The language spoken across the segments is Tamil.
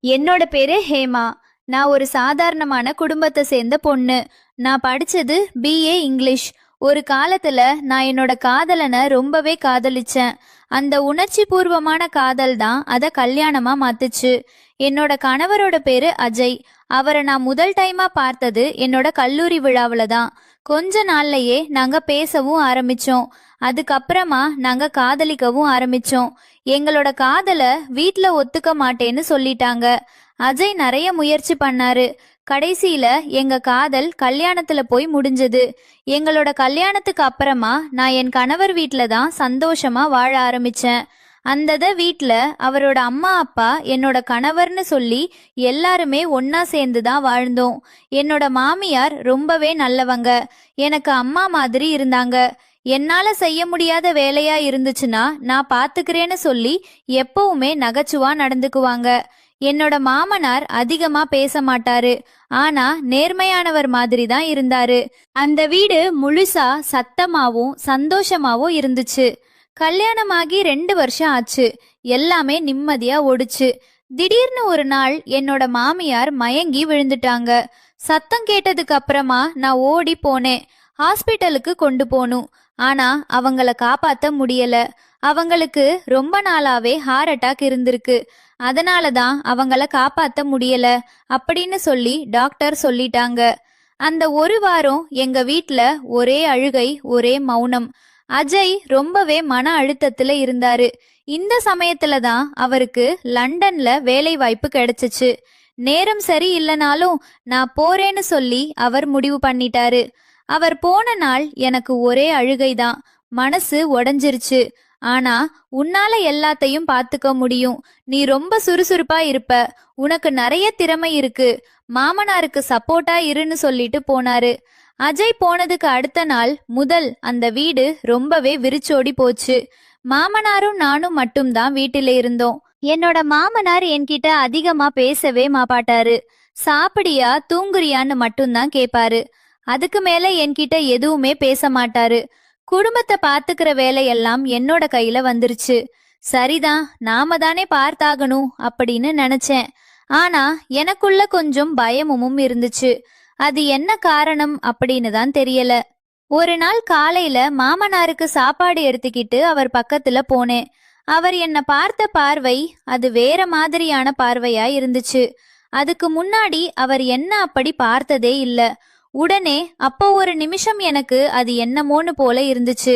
என்னோட பேரு ஹேமா. நான் ஒரு சாதாரணமான குடும்பத்தை சேர்ந்த பொண்ணு. நான் படிச்சது பிஏ இங்கிலீஷ். ஒரு காலத்துல நான் என்னோட காதலனை ரொம்பவே காதலிச்சேன். அந்த உணர்ச்சி பூர்வமான காதல் தான் அதை கல்யாணமா மாத்துச்சு. என்னோட கணவரோட பேரு அஜய். அவரை நான் முதல் டைமா பார்த்தது என்னோட கல்லூரி விழாவுல தான். கொஞ்ச நாள்லயே நாங்க பேசவும் ஆரம்பிச்சோம். அதுக்கப்புறமா நாங்க காதலிக்கவும் ஆரம்பிச்சோம். எங்களோட காதல வீட்ல ஒத்துக்க மாட்டேன்னு சொல்லிட்டாங்க. அஜய் நிறைய முயற்சி பண்ணாரு. கடைசியில எங்க காதல் கல்யாணத்துல போய் முடிஞ்சது. எங்களோட கல்யாணத்துக்கு அப்புறமா நான் என் கணவர் வீட்ல தான் சந்தோஷமா வாழ ஆரம்பிச்சேன். அந்த வீட்ல அவரோட அம்மா அப்பா என்னோட கணவர்னு சொல்லி எல்லாருமே ஒன்னா சேர்ந்து தான் வாழ்ந்தோம். என்னோட மாமியார் ரொம்பவே நல்லவங்க. எனக்கு அம்மா மாதிரி இருந்தாங்க. என்னால செய்ய முடியாத வேலையா இருந்துச்சுன்னா நான் பாத்துக்கிறேன்னு சொல்லி எப்பவுமே நகைச்சுவா நடந்துக்குவாங்க. என்னோட மாமனார் அதிகமா பேச மாட்டாரு. ஆனா நேர்மையானவர் மாதிரி தான் இருந்தாரு. அந்த வீடு முழுசா சத்தமாவும் சந்தோஷமாவும் இருந்துச்சு. கல்யாணமாகி 2 வருஷம் ஆச்சு. எல்லாமே நிம்மதியா ஓடுச்சு. திடீர்னு ஒரு நாள் என்னோட மாமியார் மயங்கி விழுந்துட்டாங்க. சத்தம் கேட்டதுக்கு அப்புறமா நான் ஓடி போனேன். ஹாஸ்பிட்டலுக்கு கொண்டு போகணும். ஆனா அவங்கள காப்பாத்த முடியல. அவங்களுக்கு ரொம்ப நாளாவே ஹார்ட் அட்டாக் இருந்திருக்கு. அதனாலதான் அவங்கள காப்பாத்த முடியல அப்படின்னு சொல்லி டாக்டர் சொல்லிட்டாங்க. அந்த ஒரு வாரம் எங்க வீட்ல ஒரே அழுகை, ஒரே மௌனம். அஜய் ரொம்பவே மன அழுத்தத்துல இருந்தாரு. இந்த சமயத்துல தான் அவருக்கு லண்டன்ல வேலை வாய்ப்பு கிடைச்சிச்சு. நேரம் சரி இல்லைனாலும் நான் போறேன்னு சொல்லி அவர் முடிவு பண்ணிட்டாரு. அவர் போன நாள் எனக்கு ஒரே அழுகைதான். மனசு உடைஞ்சிருச்சு. ஆனா உன்னால எல்லாத்தையும் பாத்துக்க முடியும். நீ ரொம்ப சுறுசுறுப்பா இருப்ப. உனக்கு நிறைய திறமை இருக்கு. மாமனாருக்கு சப்போர்ட்டா இருன்னு சொல்லிட்டு போனாரு. அஜய் போனதுக்கு அடுத்த நாள் முதல் அந்த வீடு ரொம்பவே விரிச்சோடி போச்சு. மாமனாரும் நானும் மட்டும்தான் வீட்டில இருந்தோம். என்னோட மாமனார் என்கிட்ட அதிகமா பேசவே மாட்டாரு. சாப்பிடியா தூங்குறியான்னு மட்டும்தான் கேட்பாரு. அதுக்கு மேல என்கிட்ட எதுவுமே பேச மாட்டாரு. குடும்பத்தை பாத்துக்கிற வேலையெல்லாம் என்னோட கையில வந்துருச்சு. சரிதான், நாம தானே பார்த்தாகணும் அப்படின்னு நினைச்சேன். ஆனா எனக்குள்ள கொஞ்சம் பயமும் இருந்துச்சு. அது என்ன காரணம் அப்படின்னு தான் தெரியல. ஒரு நாள் காலையில மாமனாருக்கு சாப்பாடு எடுத்துக்கிட்டு அவர் பக்கத்துல போனேன். அவர் என்ன பார்த்த பார்வை அது வேற மாதிரியான பார்வையா இருந்துச்சு. அதுக்கு முன்னாடி அவர் என்ன அப்படி பார்த்ததே இல்ல. உடனே அப்போ ஒரு நிமிஷம் எனக்கு அது என்னமோன்னு போல இருந்துச்சு.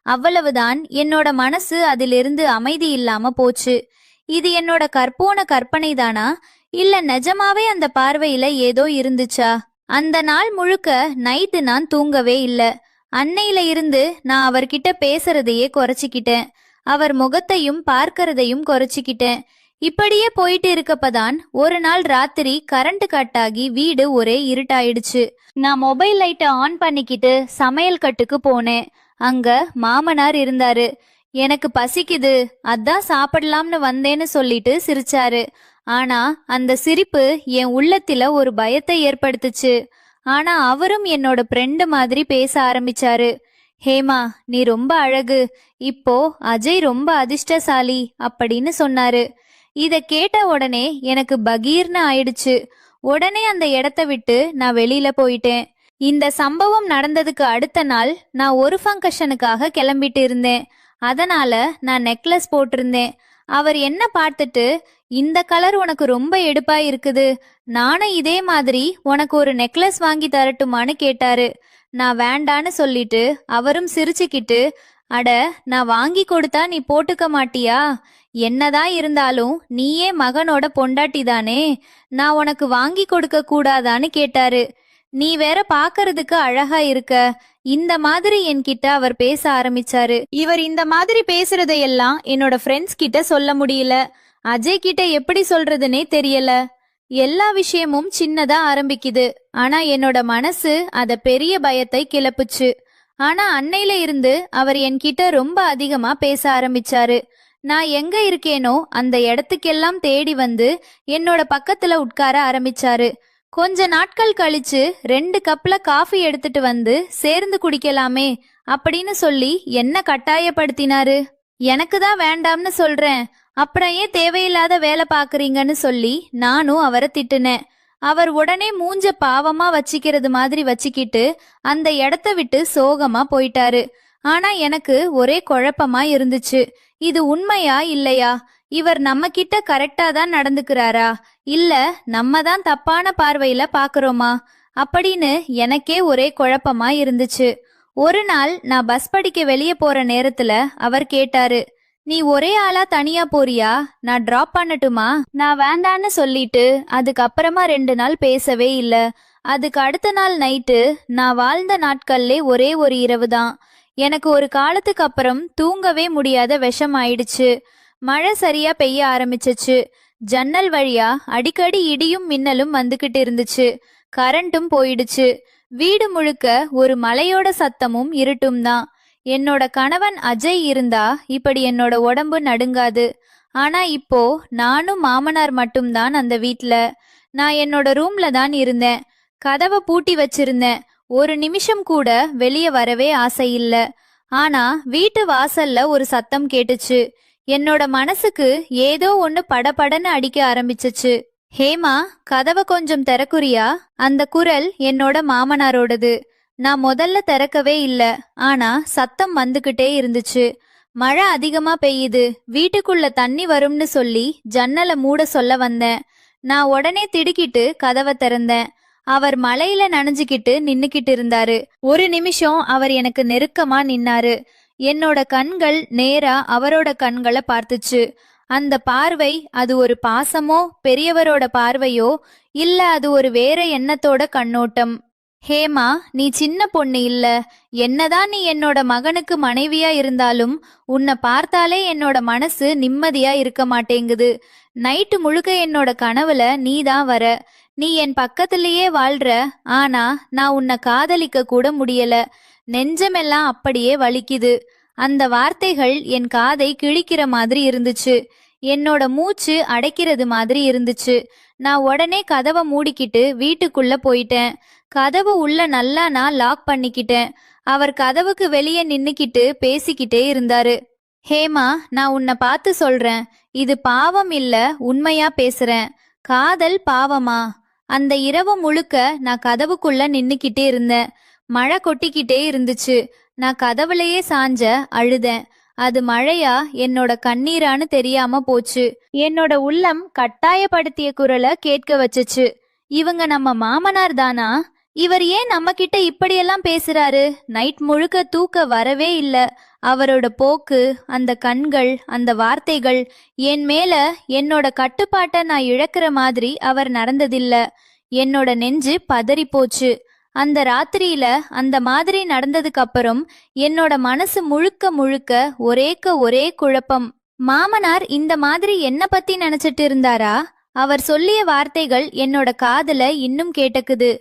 அவ்வளவுதான். என்னோட மனசு அதிலிருந்து அமைதி இல்லாம போச்சு. இது என்னோட கற்பனை தானா, இல்ல நிஜமாவே அந்த பார்வையில ஏதோ இருந்துச்சா? அந்த நாள் முழுக்க நைட்டு நான் தூங்கவே இல்ல. அன்னையில இருந்து நான் அவர்கிட்ட பேசுறதையே குறைச்சிக்கிட்டேன். அவர் முகத்தையும் பார்க்கறதையும் குறைச்சிக்கிட்டேன். இப்படியே போயிட்டு இருக்கப்பதான் ஒரு நாள் ராத்திரி கரண்ட் கட் ஆகி வீடு ஒரே இருட்டாயிடுச்சு. நான் மொபைல் லைட்டை ஆன் பண்ணிக்கிட்டு சமையல் கட்டுக்கு போனேன். அங்க மாமனார் இருந்தாரு. எனக்கு பசிக்குது, அதான் சாப்பிடலாம்னு வந்தேன்னு சொல்லிட்டு சிரிச்சாரு. ஆனா அந்த சிரிப்பு என் உள்ளத்துல ஒரு பயத்தை ஏற்படுத்துச்சு. ஆனா அவரும் என்னோட ஃப்ரெண்டு மாதிரி பேச ஆரம்பிச்சாரு. ஹேமா, நீ ரொம்ப அழகு. இப்போ அஜய் ரொம்ப அதிர்ஷ்டசாலி அப்படின்னு சொன்னாரு. இத கேட்ட உடனே எனக்கு பகீர்னு ஆயிடுச்சு. உடனே அந்த இடத்த விட்டு நான் வெளியில போயிட்டேன். இந்த சம்பவம் நடந்ததுக்கு அடுத்த நாள் நான் ஒரு ஃபங்க்ஷனுக்காக கிளம்பிட்டு இருந்தேன். அதனால நான் நெக்லஸ் போட்டிருந்தேன். அவர் என்ன பார்த்துட்டு, இந்த கலர் உனக்கு ரொம்ப எடுப்பா இருக்குது, நானும் இதே மாதிரி உனக்கு ஒரு நெக்லஸ் வாங்கி தரட்டுமான்னு கேட்டாரு. நான் வேண்டான்னு சொல்லிட்டு அவரும் சிரிச்சுக்கிட்டு, அட, நான் வாங்கி கொடுத்தா நீ போட்டுக்க மாட்டியா? என்னதான் இருந்தாலும் நீயே மகனோட பொண்டாட்டி தானே, நான் உனக்கு வாங்கி கொடுக்க கூடாதான்னு கேட்டாரு. நீ வேற பாக்கறதுக்கு அழகா இருக்க, இந்த மாதிரி என்கிட்ட அவர் பேச ஆரம்பிச்சாரு. இவர் இந்த மாதிரி பேசுறதையெல்லாம் என்னோட ஃப்ரெண்ட்ஸ் கிட்ட சொல்ல முடியல. அஜய் கிட்ட எப்படி சொல்றதுன்னே தெரியல. எல்லா விஷயமும் சின்னதா ஆரம்பிக்குது. ஆனா என்னோட மனசு அத பெரிய பயத்தை கிளப்புச்சு. ஆனா அன்னையில இருந்து அவர் என்கிட்ட ரொம்ப அதிகமா பேச ஆரம்பிச்சாரு. நான் எங்க இருக்கேனோ அந்த இடத்துக்கெல்லாம் தேடி வந்து என்னோட பக்கத்துல உட்கார ஆரம்பிச்சாரு. கொஞ்ச நாட்கள் கழிச்சு 2 கப்ல காஃபி எடுத்துட்டு வந்து சேர்ந்து குடிக்கலாமே அப்படின்னு சொல்லி என்ன கட்டாயப்படுத்தினாரு. எனக்கு தான் வேண்டாம்னு சொல்றேன். அப்புறம் ஏன் தேவையில்லாத வேலை பாக்குறீங்கன்னு சொல்லி நானும் அவரை திட்டுனேன். அவர் உடனே மூஞ்ச பாவமா வச்சிக்கிறது மாதிரி வச்சுக்கிட்டு அந்த இடத்த விட்டு சோகமா போயிட்டாரு. ஆனா எனக்கு ஒரே குழப்பமா இருந்துச்சு. இது உண்மையா இல்லையா? இவர் நம்ம கிட்ட கரெக்டா தான் நடந்துக்கிறாரா, இல்ல நம்ம தான் தப்பான பார்வையில பாக்குறோமா அப்படின்னு எனக்கே ஒரே குழப்பமா இருந்துச்சு. ஒரு நாள் நான் பஸ் படிக்க வெளியே போற நேரத்துல அவர் கேட்டாரு, நீ ஒரே ஆளா தனியா போறியா? நான் டிராப் பண்ணட்டுமா? நான் வேண்டான்னு சொல்லிட்டு அதுக்கப்புறமா 2 நாள் பேசவே இல்ல. அதுக்கு அடுத்த நாள் நைட்டு நான் வாழ்ந்த நாட்கள்லே ஒரே ஒரு இரவு தான். எனக்கு ஒரு காலத்துக்கு அப்புறம் தூங்கவே முடியாத விஷம் ஆயிடுச்சு. மழை சரியா பெய்ய ஆரம்பிச்சிச்சு. ஜன்னல் வழியா அடிக்கடி இடியும் மின்னலும் வந்துகிட்டு இருந்துச்சு. கரண்ட்டும் போயிடுச்சு. வீடு முழுக்க ஒரு மலையோட சத்தமும் இருட்டும் தான். என்னோட கணவன் அஜய் இருந்தா இப்படி என்னோட உடம்பு நடுங்காது. ஆனா இப்போ நானும் மாமனார் மட்டும்தான் அந்த வீட்ல. நான் என்னோட ரூம்ல தான் இருந்தேன். கதவை பூட்டி வச்சிருந்தேன். ஒரு நிமிஷம் கூட வெளியே வரவே ஆசை இல்ல. ஆனா வீட்டு வாசல்ல ஒரு சத்தம் கேட்டுச்சு. என்னோட மனசுக்கு ஏதோ ஒண்ணு படபடன்னு அடிக்க ஆரம்பிச்சுச்சு. ஹேமா, கதவை கொஞ்சம் திறக்குறியா? அந்த குரல் என்னோட மாமனாரோடது. நான் முதல்ல திறக்கவே இல்ல. ஆனா சத்தம் வந்துகிட்டே இருந்துச்சு. மழை அதிகமா பெய்யுது, வீட்டுக்குள்ள தண்ணி வரும்னு சொல்லி ஜன்னலை மூட சொல்ல வந்தேன். நான் உடனே திடுக்கிட்டு கதவை திறந்தேன். அவர் மழையில நனைஞ்சுக்கிட்டு நின்னுக்கிட்டு இருந்தாரு. ஒரு நிமிஷம் அவர் எனக்கு நெருக்கமா நின்னாரு. என்னோட கண்கள் நேரா அவரோட கண்களை பார்த்துச்சு. அந்த பார்வை, அது ஒரு பாசமோ பெரியவரோட பார்வையோ இல்ல அது ஒரு வேற எண்ணத்தோட கண்ணோட்டம். ஹேமா, நீ சின்ன பொண்ணு இல்ல. என்னதான் நீ என்னோட மகனுக்கு மனைவியா இருந்தாலும் உன்னை பார்த்தாலே என்னோட மனசு நிம்மதியா இருக்க மாட்டேங்குது. நைட்டு முழுக்க என்னோட கனவுல நீ தான் வர. நீ என் பக்கத்திலேயே வாழ்ற. ஆனா நான் உன்னை காதலிக்க கூட முடியல. நெஞ்சமெல்லாம் அப்படியே வலிக்குது. அந்த வார்த்தைகள் என் காதை கிழிக்கிற மாதிரி இருந்துச்சு. என்னோட மூச்சு அடைக்கிறது மாதிரி இருந்துச்சு. நான் உடனே கதவை மூடிக்கிட்டு வீட்டுக்குள்ள போயிட்டேன். கதவு உள்ள நல்லா நான் லாக் பண்ணிக்கிட்டேன். அவர் கதவுக்கு வெளியே நின்னுக்கிட்டு பேசிக்கிட்டே இருந்தாரு. ஹேமா, நான் உன்னை பார்த்து சொல்றேன். இது பாவம் இல்ல, உண்மையா பேசுறேன். காதல் பாவமா? அந்த இரவு முழுக்க நான் கதவுக்குள்ள நின்னுக்கிட்டே இருந்தேன். மழை கொட்டிக்கிட்டே இருந்துச்சு. நான் கதவுலயே சாஞ்ச அழுதேன். அது மழையா என்னோட கண்ணீரான்னு தெரியாம போச்சு. என்னோட உள்ளம் கட்டாயப்படுத்திய குரலை கேட்க வச்சுச்சு. இவங்க நம்ம மாமனார் தானா? இவர் ஏன் நம்ம கிட்ட இப்படியெல்லாம் பேசுறாரு? நைட் முழுக்க தூக்க வரவே இல்ல. அவரோட போக்கு, அந்த கண்கள், அந்த வார்த்தைகள், என் மேல என்னோட கட்டுப்பாட்டை நான் இழக்கிற மாதிரி அவர் நடந்ததில்ல. என்னோட நெஞ்சு பதறி போச்சு. அந்த ராத்திரியில அந்த மாதிரி நடந்ததுக்கு அப்புறம் என்னோட மனசு முழுக்க முழுக்க ஒரே குழப்பம். மாமனார் இந்த மாதிரி என்ன பத்தி நினைச்சிட்டு இருந்தாரா? அவர் சொல்லிய வார்த்தைகள் என்னோட காதுல இன்னும் கேட்டக்குது.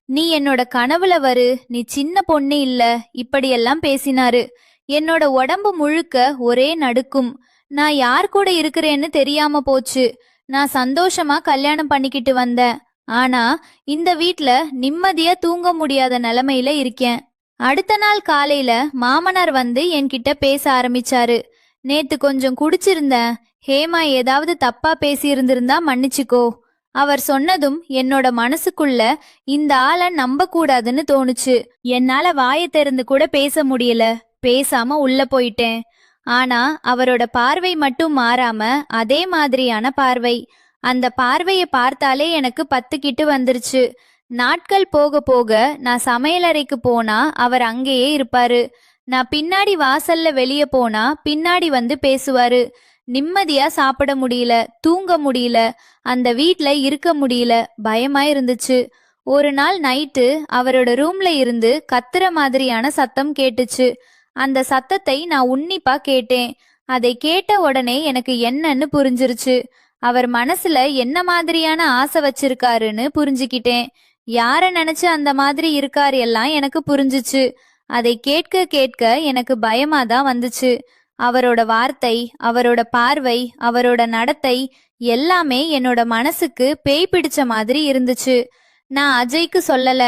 நீ என்னோட கனவுல வரு, நீ சின்ன பொண்ணு இல்ல, இப்படியெல்லாம் பேசினாரு. என்னோட உடம்பு முழுக்க ஒரே நடுக்கும். நான் யார் கூட இருக்கிறேன்னு தெரியாம போச்சு. நான் சந்தோஷமா கல்யாணம் பண்ணிக்கிட்டு வந்தேன். ஆனா இந்த வீட்ல நிம்மதியா தூங்க முடியாத நிலைமையில இருக்கேன். அடுத்த நாள் காலையில மாமனார் வந்து என்கிட்ட பேச ஆரம்பிச்சாரு. நேத்து கொஞ்சம் குடிச்சிருந்தேன். ஹேமா ஏதாவது தப்பா பேசி இருந்திருந்தா மன்னிச்சுக்கோ. அவர் சொன்னதும் என்னோட மனசுக்குள்ள இந்த ஆளை நம்ப கூடாதுன்னு தோணுச்சு. என்னால வாயை திறந்து கூட பேச முடியல. பேசாம உள்ள போயிட்டேன். ஆனா அவரோட பார்வை மட்டும் மாறாம அதே மாதிரியான பார்வை. அந்த பார்வையை பார்த்தாலே எனக்கு பத்துக்கிட்டு வந்துருச்சு. நாட்கள் போக போக நான் சமையலறைக்கு போனா அவர் அங்கேயே இருப்பாரு. நான் பின்னாடி வாசல்ல வெளியே போனா பின்னாடி வந்து பேசுவாரு. நிம்மதியா சாப்பிட முடியல, தூங்க முடியல, அந்த வீட்ல இருக்க முடியல. பயமா இருந்துச்சு. ஒரு நாள் நைட்டு அவரோட ரூம்ல இருந்து கத்துற மாதிரியான சத்தம் கேட்டுச்சு. அந்த சத்தத்தை நான் உன்னிப்பா கேட்டேன். அதை கேட்ட உடனே எனக்கு என்னன்னு புரிஞ்சிருச்சு. அவர் மனசுல என்ன மாதிரியான ஆசை வச்சிருக்காருன்னு புரிஞ்சுக்கிட்டேன். யார நினைச்சு அந்த மாதிரி இருக்காரு எல்லாம் எனக்கு புரிஞ்சுச்சு. அதை கேட்க கேட்க எனக்கு பயமாதான் வந்துச்சு. அவரோட வார்த்தை, அவரோட பார்வை, அவரோட நடத்தை எல்லாமே என்னோட மனசுக்கு பேய் பிடிச்ச மாதிரி இருந்துச்சு. நான் அஜய்க்கு சொல்லல.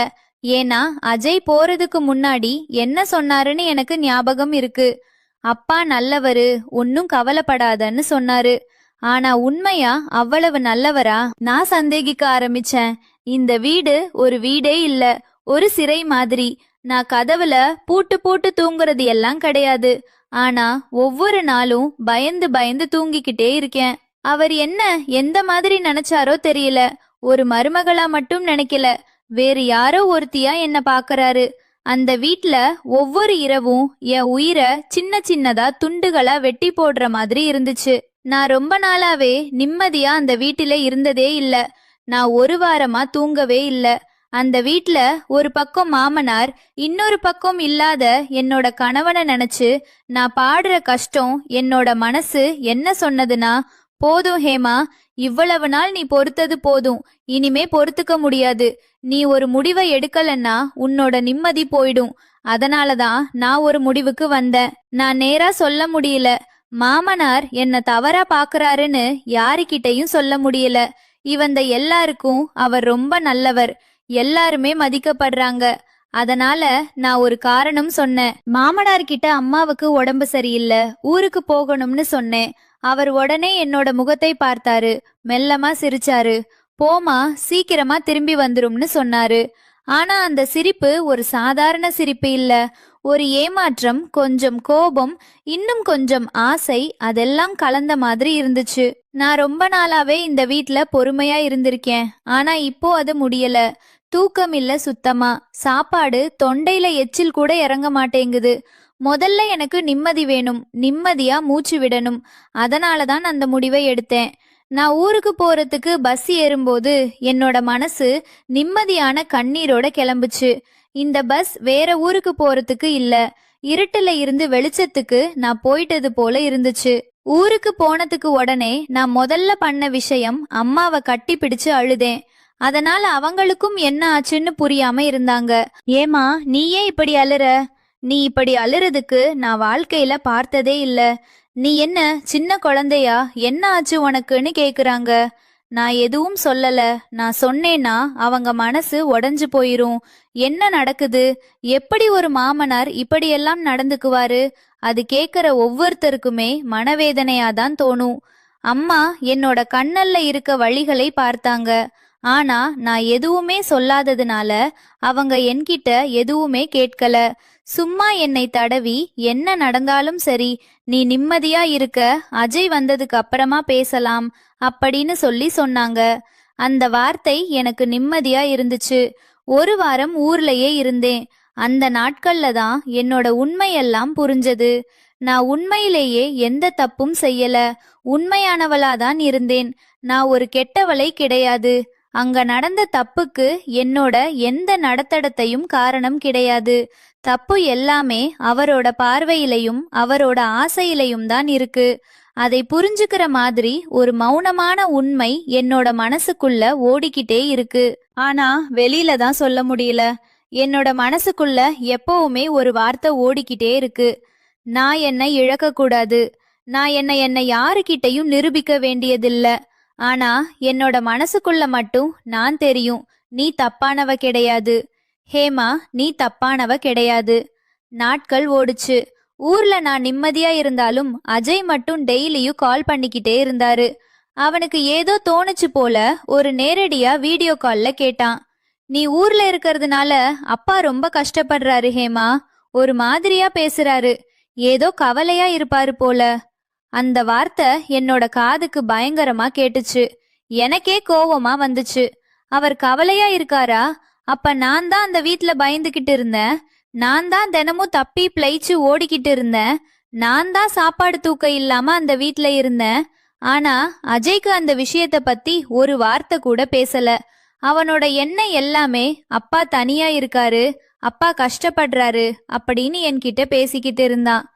ஏன்னா அஜய் போறதுக்கு முன்னாடி என்ன சொன்னாருன்னு எனக்கு ஞாபகம் இருக்கு. அப்பா நல்லவரு, ஒன்னும் கவலைப்படாதன்னு சொன்னாரு. ஆனா உண்மையா அவ்வளவு நல்லவரா? நான் சந்தேகிக்க ஆரம்பிச்சேன். இந்த வீடு ஒரு வீடே இல்ல, ஒரு சிறை மாதிரி. நான் கதவுல பூட்டு போட்டு தூங்குறது எல்லாம் கிடையாது. ஆனா ஒவ்வொரு நாளும் பயந்து பயந்து தூங்கிக்கிட்டே இருக்கேன். அவர் என்ன எந்த மாதிரி நினைச்சாரோ தெரியல. ஒரு மருமகளா மட்டும் நினைக்கல, வேறு யாரோ ஒருத்தியா என்ன பாக்குறாரு. அந்த வீட்ல ஒவ்வொரு இரவும் என் உயிரை சின்ன சின்னதா துண்டுகளா வெட்டி போடுற மாதிரி இருந்துச்சு. நான் ரொம்ப நாளாவே நிம்மதியா அந்த வீட்டில இருந்ததே இல்ல. நான் ஒரு வாரமா தூங்கவே இல்ல. அந்த வீட்ல ஒரு பக்கம் மாமனார், இன்னொரு பக்கம் இல்லாத என்னோட கணவனை நினைச்சு நான் பாடுற கஷ்டம். என்னோட மனசு என்ன சொன்னதுன்னா, போதும் ஹேமா, இவ்வளவு நாள் நீ பொறுத்தது போதும், இனிமே பொறுத்துக்க முடியாது. நீ ஒரு முடிவை எடுக்கலன்னா உன்னோட நிம்மதி போயிடும். அதனாலதான் நான் ஒரு முடிவுக்கு வந்தேன். நான் நேரா சொல்ல முடியல. மாமனார் என்ன தவறா பாக்குறாருன்னு யாருக்கிட்டையும் சொல்ல முடியல. இவந்த எல்லாருக்கும் அவர் ரொம்ப நல்லவர். எல்லாருமே மதிக்கப்படுறாங்க. அதனால நான் ஒரு காரணம் சொன்னேன். மாமனார் கிட்ட அம்மாவுக்கு உடம்பு சரியில்லை, ஊருக்கு போகணும்னு சொன்னேன். அவர் உடனே என்னோட முகத்தை பார்த்தாரு, மெல்லமா சிரிச்சாரு. போமா, சீக்கிரமா திரும்பி வந்துரும்னு சொன்னாரு. ஆனா அந்த சிரிப்பு ஒரு சாதாரண சிரிப்பு இல்ல. ஒரு ஏமாற்றம், கொஞ்சம் கோபம், இன்னும் கொஞ்சம் ஆசை, அதெல்லாம் கலந்த மாதிரி இருந்துச்சு. நான் ரொம்ப நாளாவே இந்த வீட்ல பொறுமையா இருந்திருக்கேன். ஆனா இப்போ அது முடியல. தூக்கம் இல்ல சுத்தமா. சாப்பாடு தொண்டையில எச்சில் கூட இறங்க மாட்டேங்குது. முதல்ல எனக்கு நிம்மதி வேணும், நிம்மதியா மூச்சு விடணும். அதனாலதான் அந்த முடிவை எடுத்தேன். நான் ஊருக்கு போறதுக்கு பஸ் ஏறும்போது என்னோட மனசு நிம்மதியான கண்ணீரோட கிளம்புச்சு. இந்த பஸ் வேற ஊருக்கு போறதுக்கு இல்ல, இருட்டுல இருந்து வெளிச்சத்துக்கு நான் போயிட்டது போல இருந்துச்சு. ஊருக்கு போனதுக்கு உடனே நான் முதல்ல பண்ண விஷயம், அம்மாவை கட்டி பிடிச்சு அழுதேன். அதனால அவங்களுக்கும் என்ன ஆச்சுன்னு புரியாம இருந்தாங்க. ஏமா, நீ ஏன் இப்படி அழுற? நீ இப்படி அழுறதுக்கு நான் வாழ்க்கையில பார்த்ததே இல்ல. நீ என்ன சின்ன குழந்தையா? என்ன ஆச்சு உனக்குன்னு கேக்குறாங்க. நான் எதுவும் சொல்லல. நான் சொன்னேன்னா அவங்க மனசு உடைஞ்சு போயிரும். என்ன நடக்குது? எப்படி ஒரு மாமனார் இப்படியெல்லாம் நடந்துக்குவாரு? அது கேக்குற ஒவ்வொருத்தருக்குமே மனவேதனையாதான் தோணும். அம்மா என்னோட கண்ணல்ல இருக்க வழிகளை பார்த்தாங்க. ஆனா நான் எதுவுமே சொல்லாததுனால அவங்க என்கிட்ட எதுவுமே கேட்கல. சும்மா என்னை தடவி, என்ன நடந்தாலும் சரி, நீ நிம்மதியா இருக்க, அஜய் வந்ததுக்கு அப்புறமா பேசலாம் அப்படின்னு சொல்லி சொன்னாங்க. அந்த வார்த்தை எனக்கு நிம்மதியா இருந்துச்சு. ஒரு வாரம் ஊர்லயே இருந்தேன். அந்த நாட்கள்ல தான் என்னோட உண்மையெல்லாம் புரிஞ்சது. நான் உண்மையிலேயே எந்த தப்பும் செய்யல. உண்மையானவளாதான் இருந்தேன். நான் ஒரு கெட்டவளை கிடையாது. அங்க நடந்த தப்புக்கு என்னோட எந்த நடத்தடத்தையும் காரணம் கிடையாது. தப்பு எல்லாமே அவரோட பார்வையிலையும் அவரோட ஆசையிலையும் தான் இருக்கு. அதை புரிஞ்சுக்கிற மாதிரி ஒரு மௌனமான உண்மை என்னோட மனசுக்குள்ள ஓடிக்கிட்டே இருக்கு. ஆனா வெளியில தான் சொல்ல முடியல. என்னோட மனசுக்குள்ள எப்பவுமே ஒரு வார்த்தை ஓடிக்கிட்டே இருக்கு. நான் என்னை இழக்க கூடாது. நான் என்னை யாருக்கிட்டையும் நிரூபிக்க வேண்டியதில்ல. ஆனா என்னோட மனசுக்குள்ள மட்டும் நான் தெரியும், நீ தப்பானவ கிடையாது ஹேமா, நீ தப்பானவ கிடையாது. நாட்கள் ஓடுச்சு. ஊர்ல நான் நிம்மதியா இருந்தாலும் அஜய் மட்டும் டெய்லியும் கால் பண்ணிக்கிட்டே இருந்தாரு. அவனுக்கு ஏதோ தோணுச்சு போல ஒரு நேரடியா வீடியோ கால்ல கேட்டான். நீ ஊர்ல இருக்கிறதுனால அப்பா ரொம்ப கஷ்டப்படுறாரு ஹேமா, ஒரு மாதிரியா பேசுறாரு, ஏதோ கவலையா இருப்பாரு போல. அந்த வார்த்தை என்னோட காதுக்கு பயங்கரமா கேட்டுச்சு. எனக்கே கோவமா வந்துச்சு. அவர் கவலையா இருக்காரா? அப்ப நான் தான் அந்த வீட்ல பயந்துகிட்டு இருந்தேன். நான் தான் தினமும் தப்பி பிழைச்சு ஓடிக்கிட்டு இருந்தேன். நான் தான் சாப்பாடு தூக்க இல்லாம அந்த வீட்ல இருந்தேன். ஆனா அஜய்க்கு அந்த விஷயத்த பத்தி ஒரு வார்த்தை கூட பேசல. அவனோட எண்ணம் எல்லாமே அப்பா தனியா இருக்காரு, அப்பா கஷ்டப்படுறாரு அப்படின்னு என்கிட்ட பேசிக்கிட்டு இருந்தான்.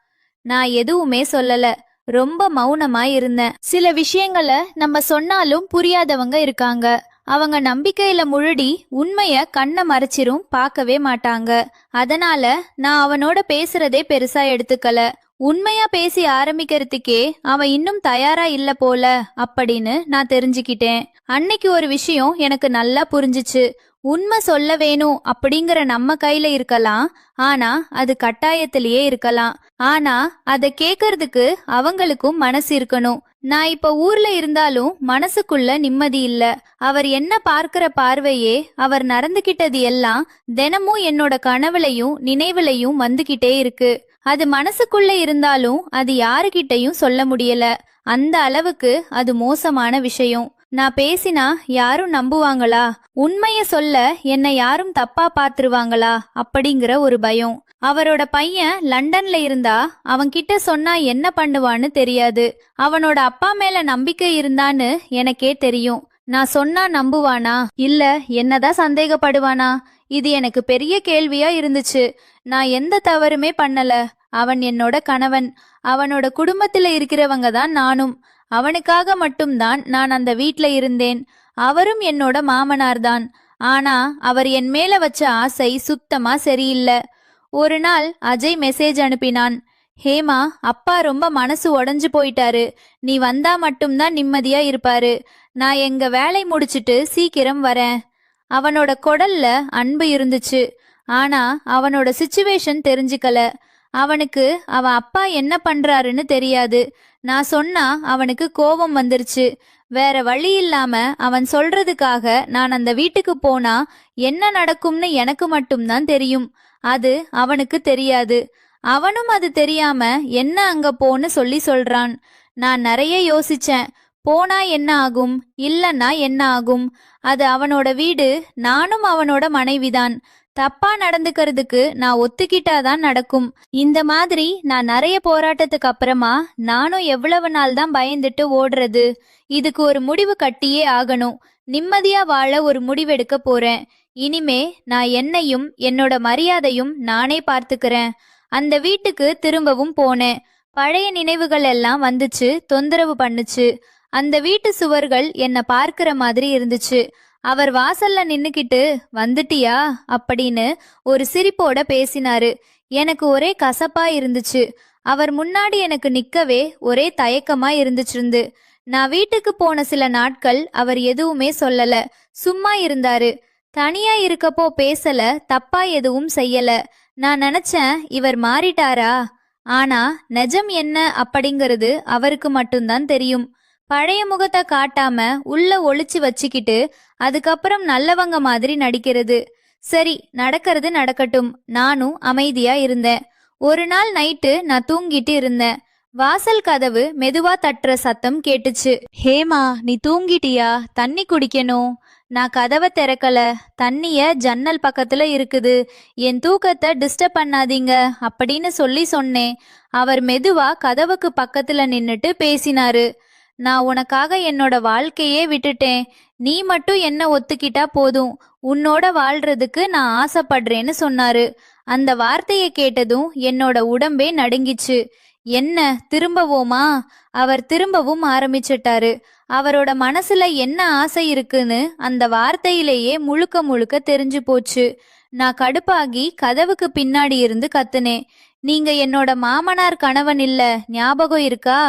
நான் எதுவுமே சொல்லல. ரொம்ப மௌனமா இருந்தேன். சில விஷயங்களை நம்ம சொன்னாலும் புரியாதவங்க இருக்காங்க. அவங்க நம்பிக்கையில முழுடி உண்மைய கண்ணை மறைச்சிரும், பார்க்கவே மாட்டாங்க. அதனால நான் அவனோட பேசுறதே பெருசா எடுத்துக்கல. உண்மையா பேசி ஆரம்பிக்கிறதுக்கே அவன் இன்னும் தயாரா இல்ல போல அப்படின்னு நான் தெரிஞ்சுக்கிட்டேன். அன்னைக்கு ஒரு விஷயம் எனக்கு நல்லா புரிஞ்சுச்சு. உண்மை சொல்ல வேணும் அப்படிங்கிற நம்ம கையில இருக்கலாம், ஆனா அது கட்டாயத்திலேயே இருக்கலாம். ஆனா அதை கேட்கறதுக்கு அவங்களுக்கும் மனசு இருக்கணும். நான் இப்ப ஊர்ல இருந்தாலும் மனசுக்குள்ள நிம்மதி இல்ல. அவர் என்ன பார்க்கிற பார்வையே, அவர் நடந்துகிட்டது எல்லாம் தினமும் என்னோட கனவுலையும் நினைவுலையும் வந்துகிட்டே இருக்கு. அது மனசுக்குள்ள இருந்தாலும் அது யாருகிட்டயும் சொல்ல முடியல. அந்த அளவுக்கு அது மோசமான விஷயம். நான் பேசினா யாரும் நம்புவாங்களா? உண்மைய சொல்ல என்னை யாரும் தப்பா பாத்துருவாங்களா அப்படிங்கிற ஒரு பயம். அவரோட பையன் லண்டன்ல இருந்தா அவன்கிட்ட சொன்னா என்ன பண்ணுவான்னு தெரியாது. அவனோட அப்பா மேல நம்பிக்கை இருந்தான்னு எனக்கே தெரியும். நான் சொன்னா நம்புவானா இல்ல என்னதான் சந்தேகப்படுவானா? இது எனக்கு பெரிய கேள்வியா இருந்துச்சு. நான் எந்த தவறுமே பண்ணல. அவன் என்னோட கணவன். அவனோட குடும்பத்துல இருக்கிறவங்க தான் நானும். அவனுக்காக மட்டும்தான் நான் அந்த வீட்ல இருந்தேன். அவரும் என்னோட மாமனார் தான். ஆனா அவர் என் மேல வச்ச ஆசை சுத்தமா சரியில்லை. ஒரு நாள் அஜய் மெசேஜ் அனுப்பினான். ஹேமா, அப்பா ரொம்ப மனசு உடைஞ்சு போயிட்டாரு. நீ வந்தா மட்டும்தான் நிம்மதியா இருப்பாரு. நான் எங்க வேலை முடிச்சிட்டு சீக்கிரம் வரேன். அவனோட குடல்ல அன்பு இருந்துச்சு. ஆனா அவனோட சிச்சுவேஷன் தெரிஞ்சுக்கல. அவனுக்கு அவன் அப்பா என்ன பண்றாருன்னு தெரியாது. நான் சொன்னா அவனுக்கு கோபம் வந்துருச்சு. வேற வழி இல்லாம அவன் சொல்றதுக்காக நான் அந்த வீட்டுக்கு போனா என்ன நடக்கும்னு எனக்கு மட்டும்தான் தெரியும். அது அவனுக்கு தெரியாது. அவனும் அது தெரியாம என்ன அங்க போன்னு சொல்றான். நான் நிறைய யோசிச்சேன். போனா என்ன ஆகும், இல்லன்னா என்ன ஆகும்? அது அவனோட வீடு. நானும் அவனோட மனைவிதான். தப்பா நடந்துக்கிறதுக்கு நான் ஒத்துக்கிட்டாதான் நடக்கும். இந்த மாதிரி நான் நிறைய போராட்டத்துக்கு அப்புறமா நானும் எவ்வளவு நாள் தான் பயந்துட்டு ஓடுறது? இதுக்கு ஒரு முடிவு கட்டியே ஆகணும். நிம்மதியா வாழ ஒரு முடிவெடுக்க போறேன். இனிமே நான் என்னையும் என்னோட மரியாதையும் நானே பார்த்துக்கிறேன். அந்த வீட்டுக்கு திரும்பவும் போனேன். பழைய நினைவுகள் எல்லாம் வந்துச்சு, தொந்தரவு பண்ணுச்சு. அந்த வீட்டு சுவர்கள் என்ன பார்க்கிற மாதிரி இருந்துச்சு. அவர் வாசல்ல நின்னுக்கிட்டு வந்துட்டியா அப்படின்னு ஒரு சிரிப்போட பேசினாரு. எனக்கு ஒரே கசப்பா இருந்துச்சு. அவர் முன்னாடி எனக்கு நிக்கவே ஒரே தயக்கமா இருந்துச்சிருந்து. நான் வீட்டுக்கு போன சில நாட்கள் அவர் எதுவுமே சொல்லல, சும்மா இருந்தாரு. தனியா இருக்கப்போ பேசல, தப்பா எதுவும் செய்யல. நான் நினைச்சேன் இவர் மாறிட்டாரா? ஆனா நிஜம் என்ன அப்படிங்கிறது அவருக்கு மட்டும்தான் தெரியும். பழைய முகத்தை காட்டாம உள்ள ஒளிச்சு வச்சுக்கிட்டு அதுக்கப்புறம் நல்லவங்க மாதிரி நடிக்கிறது. சரி, நடக்கிறது நடக்கட்டும். நானும் அமைதியா இருந்தேன். ஒரு நாள் நைட்டு நான் தூங்கிட்டு இருந்தேன். வாசல் கதவு மெதுவா தட்டுற சத்தம் கேட்டுச்சு. ஹேமா, நீ தூங்கிட்டியா? தண்ணி குடிக்கணும். நான் கதவை திறக்கல. தண்ணிய ஜன்னல் பக்கத்துல இருக்குது. என் தூக்கத்தை டிஸ்டர்ப் பண்ணாதீங்க அப்படின்னு சொன்னேன். அவர் மெதுவா கதவுக்கு பக்கத்துல நின்னுட்டு பேசினாரு. நான் உனக்காக என்னோட வாழ்க்கையே விட்டுட்டேன். நீ மட்டும் என்ன ஒத்துக்கிட்டா போதும். உன்னோட வாழ்றதுக்கு நான் ஆசைப்படுறேன்னு சொன்னாரு. அந்த வார்த்தையை கேட்டதும் என்னோட உடம்பே நடுங்கிச்சு. என்ன திரும்பவோமா? அவர் திரும்பவும் ஆரம்பிச்சிட்டாரு. அவரோட மனசுல என்ன ஆசை இருக்குன்னு அந்த வார்த்தையிலேயே முழுக்க முழுக்க தெரிஞ்சு போச்சு. நான் கடுப்பாகி கதவுக்கு பின்னாடி இருந்து கத்துனேன். நீங்க என்னோட மாமனார் கணவன் இல்ல, ஞாபகம் இருக்கா?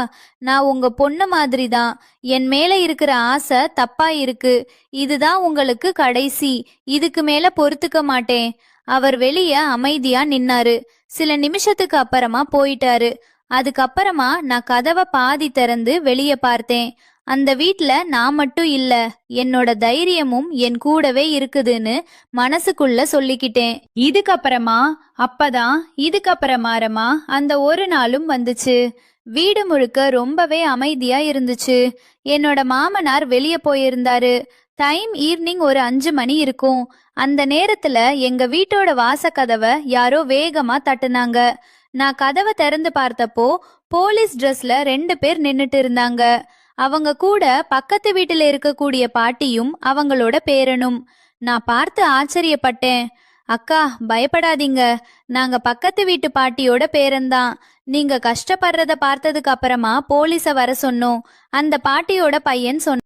நான் உங்க பொண்ணு மாதிரி தான். என் மேல இருக்கிற ஆசை தப்பா இருக்கு. இதுதான் உங்களுக்கு கடைசி. இதுக்கு மேல பொறுத்துக்க மாட்டேன். அவர் வெளிய அமைதியா நின்னாரு. சில நிமிஷத்துக்கு அப்புறமா போயிட்டாரு. அதுக்கப்புறமா நான் கதவை பாதி திறந்து வெளிய பார்த்தேன். அந்த வீட்ல நான் மட்டும் இல்ல, என்னோட தைரியமும் என் கூடவே இருக்குதுன்னு மனசுக்குள்ள சொல்லிக்கிட்டேன். இதுக்கப்புறமா அந்த ஒரு நாளும் வந்துச்சு. வீடு முழுக்க ரொம்பவே அமைதியா இருந்துச்சு. என்னோட மாமனார் வெளிய போயிருந்தாரு. டைம் ஈவினிங் ஒரு 5 மணி இருக்கும். அந்த நேரத்துல எங்க வீட்டோட வாசக்கதவை யாரோ வேகமா தட்டுனாங்க. நான் கதவை திறந்து பார்த்தப்போ போலீஸ் ட்ரெஸ்ல 2 பேர் நின்னுட்டு இருந்தாங்க. அவங்க கூட பக்கத்து வீட்டுல இருக்கக்கூடிய பாட்டியும் அவங்களோட பேரனும். நான் பார்த்து ஆச்சரியப்பட்டேன். அக்கா, பயப்படாதீங்க. நாங்க பக்கத்து வீட்டு பாட்டியோட பேரன்தான். நீங்க கஷ்டப்படுறத பார்த்ததுக்கு அப்புறமா போலீஸ வர சொன்னோம். அந்த பாட்டியோட பையன் சொன்ன